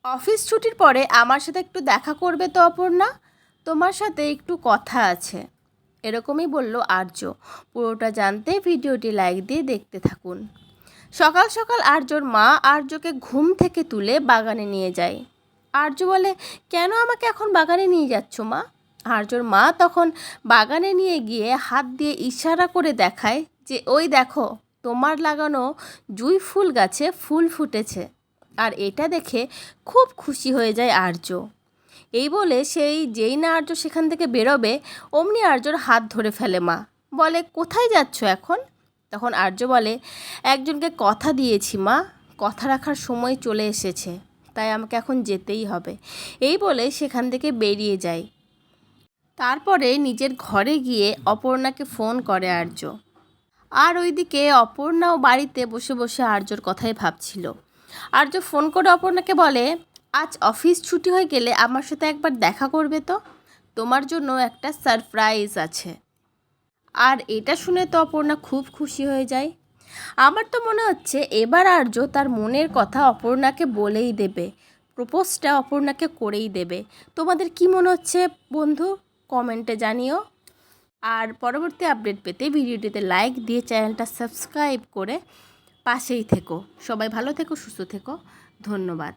Office ছুটির পরে আমার সাথে একটু দেখা করবে তো অপর্ণা? তোমার সাথে একটু কথা আছে। এরকমই বলল আর্য। পুরোটা জানতে ভিডিওটি লাইক দিয়ে দেখতে থাকুন। সকাল সকাল আর্যর মা আর্যকে ঘুম থেকে তুলে বাগানে নিয়ে যায়। আর্য বলে, কেন আমাকে এখন বাগানে নিয়ে যাচ্ছ মা? আর্যর মা তখন বাগানে নিয়ে গিয়ে হাত দিয়ে ইশারা করে দেখায় যে ওই দেখো, তোমার লাগানো জুঁই ফুল গাছে ফুল ফুটেছে। আর এটা দেখে খুব খুশি হয়ে যায় আর্য। এই বলে যেই না আর্য সেখান থেকে বেরোবে অমনি আর্যর হাত ধরে ফেলে মা। বলে, কোথায় যাচ্ছ এখন? তখন আর্য বলে, একজনকে কথা দিয়েছি মা, কথা রাখার সময় চলে এসেছে, তাই আমাকে এখন যেতেই হবে। এই বলে সেখান থেকে বেরিয়ে যায়। তারপরে নিজের ঘরে গিয়ে অপর্ণাকে ফোন করে আর্য। আর ওইদিকে অপর্ণাও বাড়িতে বসে বসে আর্যর কথাই ভাবছিল। আর্য ফোন করে অপর্ণাকে বলে, আজ অফিস ছুটি হয়ে গেলে আমার সাথে একবার দেখা করবে তো, তোমার জন্য একটা সারপ্রাইজ আছে। আর এটা শুনে তো অপর্ণা খুব খুশি হয়ে যায়। আমার তো মনে হচ্ছে এবার আর্য তার মনের কথা অপর্ণাকে বলেই দেবে, প্রপোজটা অপর্ণাকে করেই দেবে। তোমাদের কি মনে হচ্ছে বন্ধু? কমেন্টে জানিও। আর পরবর্তী আপডেট পেতে ভিডিওটিতে লাইক দিয়ে চ্যানেলটা সাবস্ক্রাইব করে পাশেই থেকো। সবাই ভালো থেকো, সুস্থ থেকো। ধন্যবাদ।